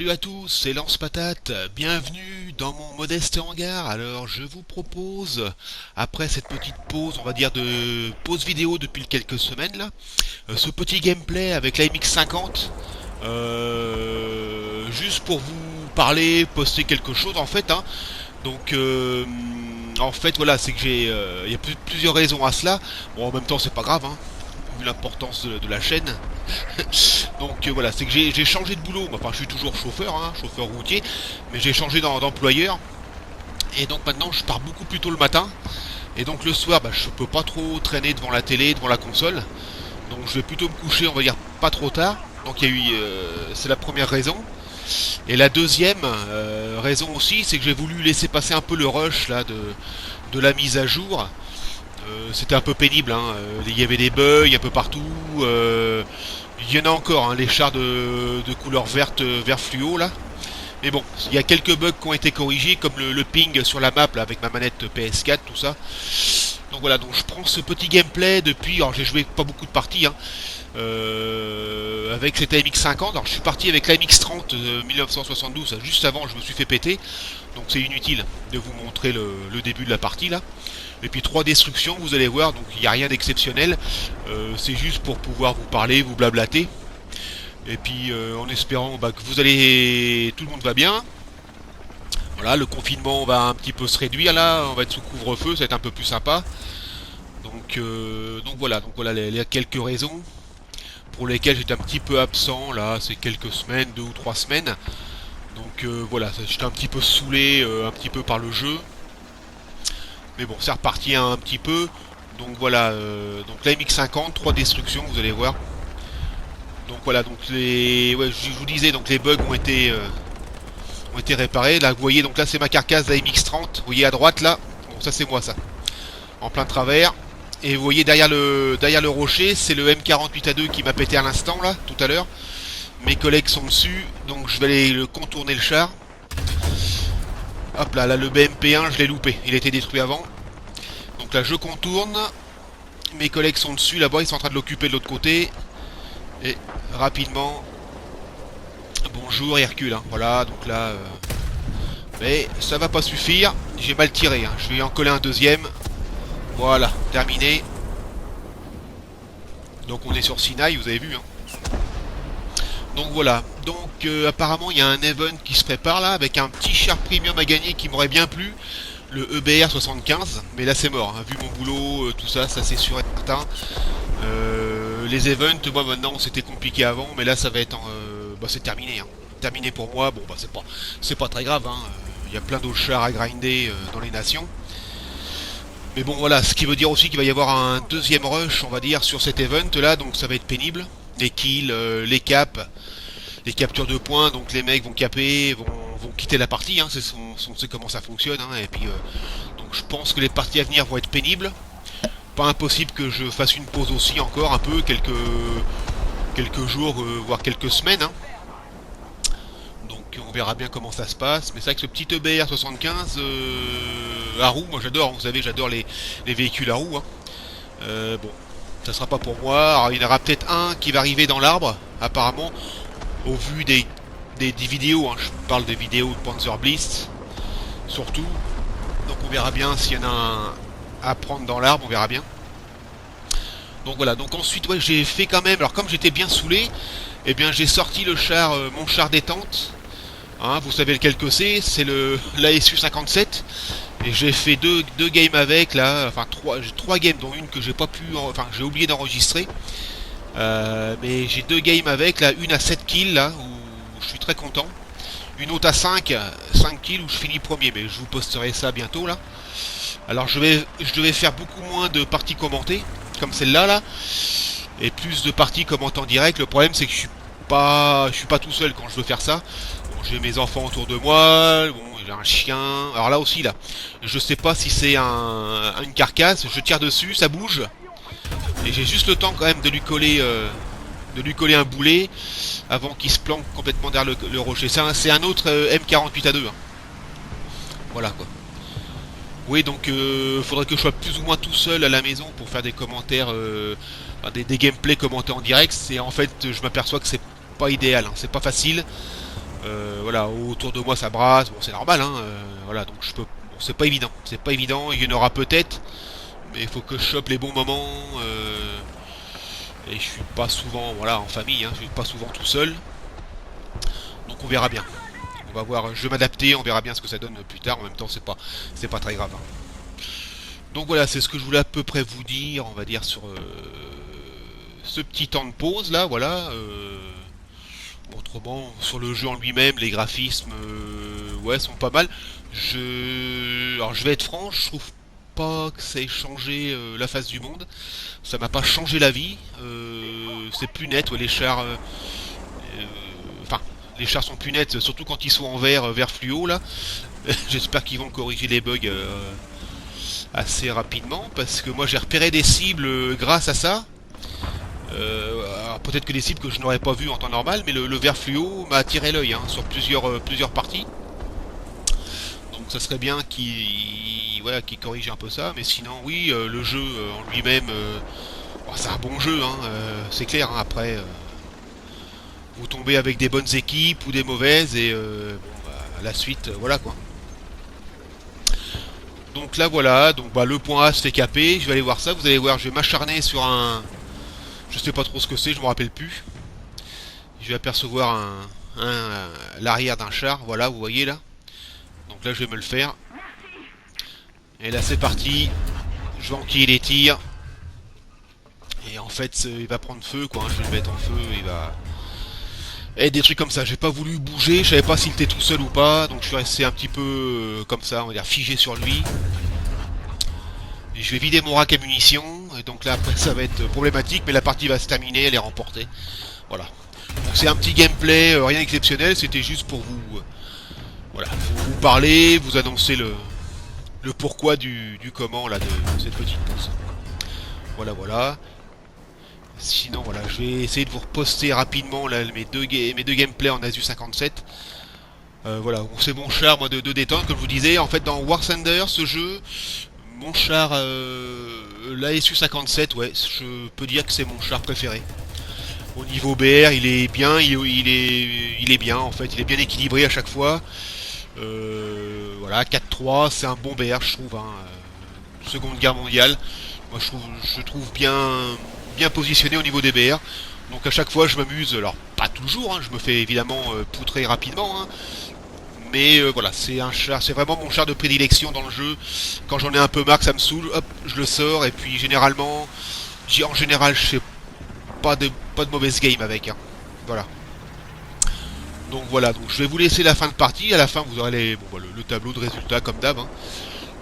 Salut à tous, c'est Lance Patate, bienvenue dans mon modeste hangar. Alors je vous propose, après cette petite pause, on va dire de pause vidéo depuis quelques semaines là, ce petit gameplay avec la MX-50, juste pour vous parler, poster quelque chose en fait, hein. Donc en fait voilà, c'est que il y a plusieurs raisons à cela. Bon, en même temps c'est pas grave, hein, vu l'importance de la chaîne. Donc voilà, c'est que j'ai changé de boulot. Enfin, je suis toujours chauffeur, hein, chauffeur routier, mais j'ai changé d'employeur. Et donc maintenant, je pars beaucoup plus tôt le matin. Et donc le soir, je peux pas trop traîner devant la télé, devant la console. Donc je vais plutôt me coucher, on va dire, pas trop tard. Donc il y a eu, c'est la première raison. Et la deuxième raison aussi, c'est que j'ai voulu laisser passer un peu le rush là de la mise à jour. C'était un peu pénible, hein. Il y avait des bugs un peu partout. Il y en a encore, hein, les chars de couleur verte, vert fluo là. Mais bon, il y a quelques bugs qui ont été corrigés, comme le ping sur la map là, avec ma manette PS4, tout ça. Donc voilà, donc je prends ce petit gameplay depuis. Alors j'ai joué pas beaucoup de parties, hein, avec cette AMX50. Alors je suis parti avec la MX30 1972, juste avant je me suis fait péter. Donc c'est inutile de vous montrer le début de la partie là. Et puis 3 destructions, vous allez voir, donc il n'y a rien d'exceptionnel. C'est juste pour pouvoir vous parler, vous blablater. Et puis en espérant que vous allez. Tout le monde va bien. Voilà, le confinement va un petit peu se réduire là, on va être sous couvre-feu, ça va être un peu plus sympa. Donc voilà, les quelques raisons pour lesquelles j'étais un petit peu absent là, ces quelques semaines, 2 ou 3 semaines. Donc voilà, j'étais un petit peu saoulé, un petit peu par le jeu. Mais bon, c'est reparti un petit peu. Donc voilà, donc la MX50, 3 destructions, vous allez voir. Donc voilà, donc je vous disais, donc les bugs ont été réparés. Là, vous voyez, donc là c'est ma carcasse de la MX30. Vous voyez à droite là, bon ça c'est moi ça, en plein travers. Et vous voyez derrière le rocher, c'est le M48A2 qui m'a pété à l'instant là, tout à l'heure. Mes collègues sont dessus, donc je vais aller le contourner le char. Hop là, le BMP1 je l'ai loupé, il a été détruit avant. Donc là je contourne, mes collègues sont dessus là-bas, ils sont en train de l'occuper de l'autre côté. Et rapidement, bonjour Hercule, hein. Voilà, donc là, mais ça va pas suffire, j'ai mal tiré, hein. Je vais en coller un deuxième. Voilà, terminé. Donc on est sur Sinaï, vous avez vu, hein. Donc voilà, donc apparemment il y a un event qui se prépare là, avec un petit char premium à gagner qui m'aurait bien plu, le EBR 75, mais là c'est mort, hein. Vu mon boulot, tout ça, ça c'est sûr et certain. Les events, moi maintenant c'était compliqué avant, mais là ça va être, c'est terminé, hein. Terminé pour moi. Bon c'est pas très grave, hein. Il y a plein d'autres chars à grinder dans les nations. Mais bon voilà, ce qui veut dire aussi qu'il va y avoir un deuxième rush, on va dire, sur cet event là, donc ça va être pénible. Les kills, les caps, les captures de points, donc les mecs vont caper, vont quitter la partie, hein. On sait comment ça fonctionne, hein. Et puis donc je pense que les parties à venir vont être pénibles. Pas impossible que je fasse une pause aussi encore un peu, quelques jours, voire quelques semaines, hein. Donc on verra bien comment ça se passe. Mais c'est vrai que ce petit EBR 75 à roues, moi j'adore, hein. Vous savez, j'adore les véhicules à roues, hein. Bon, ça sera pas pour moi. Alors, il y en aura peut-être un qui va arriver dans l'arbre, apparemment, au vu des vidéos, hein. Je parle des vidéos de Panzer Bliss, surtout. Donc on verra bien s'il y en a un à prendre dans l'arbre, on verra bien. Donc voilà, donc ensuite ouais, j'ai fait quand même, alors comme j'étais bien saoulé, eh bien j'ai sorti le char, mon char détente, hein, vous savez lequel que c'est l'ASU 57, et j'ai fait deux games avec là, enfin trois games dont une que j'ai pas pu, enfin j'ai oublié d'enregistrer, mais j'ai 2 games avec, là une à 7 kills là, où je suis très content, une autre à 5 kills où je finis premier, mais je vous posterai ça bientôt là. Alors je devais faire beaucoup moins de parties commentées, comme celle-là là, et plus de parties commentées en direct. Le problème c'est que je suis pas tout seul quand je veux faire ça. Bon, j'ai mes enfants autour de moi, bon, j'ai un chien. Alors là aussi là, je sais pas si c'est une carcasse, je tire dessus, ça bouge, et j'ai juste le temps quand même de lui coller un boulet avant qu'il se planque complètement derrière le rocher. C'est un autre M48A2, hein. Voilà quoi. Oui, donc faudrait que je sois plus ou moins tout seul à la maison pour faire des commentaires, des gameplays commentés en direct. C'est en fait, je m'aperçois que c'est pas idéal, hein. C'est pas facile. Voilà, autour de moi ça brasse, bon c'est normal, hein. Voilà, donc je peux. Bon, c'est pas évident. Il y en aura peut-être, mais il faut que je chope les bons moments. Et je suis pas souvent, voilà, en famille, hein, je suis pas souvent tout seul. Donc on verra bien. On va voir, je vais m'adapter, on verra bien ce que ça donne plus tard. En même temps, c'est pas très grave, hein. Donc voilà, c'est ce que je voulais à peu près vous dire, on va dire sur ce petit temps de pause là, voilà. Autrement, sur le jeu en lui-même, les graphismes, ouais, sont pas mal. Alors je vais être franc, je trouve pas que ça ait changé la face du monde. Ça m'a pas changé la vie. C'est plus net, ouais, les chars. Enfin, les chars sont plus nets, surtout quand ils sont en vert fluo là. J'espère qu'ils vont corriger les bugs assez rapidement, parce que moi j'ai repéré des cibles grâce à ça. Alors peut-être que des cibles que je n'aurais pas vues en temps normal, mais le vert fluo m'a attiré l'œil, hein, sur plusieurs parties. Donc ça serait bien qu'il, voilà, qu'il corrige un peu ça. Mais sinon, oui, le jeu en lui-même, bon, c'est un bon jeu, hein, c'est clair, hein. Après, vous tombez avec des bonnes équipes ou des mauvaises, et bon, bah, la suite, voilà quoi. Donc là voilà, donc bah, le point A se fait caper, je vais aller voir ça, vous allez voir, je vais m'acharner sur un... Je sais pas trop ce que c'est, je me rappelle plus. Je vais apercevoir l'arrière d'un char, voilà, vous voyez là. Donc là je vais me le faire. Et là c'est parti, je vais enquiller les tirs. Et en fait il va prendre feu quoi, hein. Je vais le mettre en feu, il va... Et des trucs comme ça, j'ai pas voulu bouger, je savais pas s'il était tout seul ou pas, donc je suis resté un petit peu comme ça, on va dire figé sur lui. Et je vais vider mon rack à munitions, et donc là après ça va être problématique, mais la partie va se terminer, elle est remportée. Voilà. Donc c'est un petit gameplay, rien d'exceptionnel, c'était juste pour vous, voilà, vous parler, vous annoncer le pourquoi du comment là de cette petite pause. Voilà, voilà. Sinon voilà, je vais essayer de vous reposter rapidement là, mes deux gameplays en Asus 57. Voilà, bon, c'est mon char moi de détente, comme je vous disais. En fait dans War Thunder, ce jeu, mon char, l'ASU 57, ouais, je peux dire que c'est mon char préféré. Au niveau BR, il est bien, il est bien en fait, il est bien équilibré à chaque fois. Voilà, 4-3, c'est un bon BR, je trouve, hein. Seconde Guerre mondiale, moi je trouve bien positionné au niveau des BR. Donc à chaque fois, je m'amuse. Alors pas toujours, hein, je me fais évidemment poutrer rapidement, hein, mais voilà, c'est vraiment mon char de prédilection dans le jeu. Quand j'en ai un peu marre, que ça me saoule, hop, je le sors et puis généralement, en général, je fais pas de mauvaise game avec, hein. Voilà. Donc voilà, donc je vais vous laisser la fin de partie. À la fin, vous aurez bon, bah, le tableau de résultats comme d'hab, hein.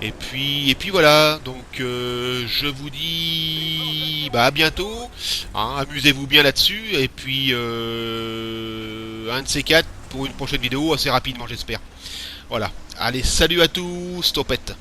Et puis voilà. Donc je vous dis bah à bientôt, hein, amusez-vous bien là-dessus. Et puis un de ces quatre pour une prochaine vidéo assez rapidement, j'espère. Voilà. Allez, salut à tous, topette.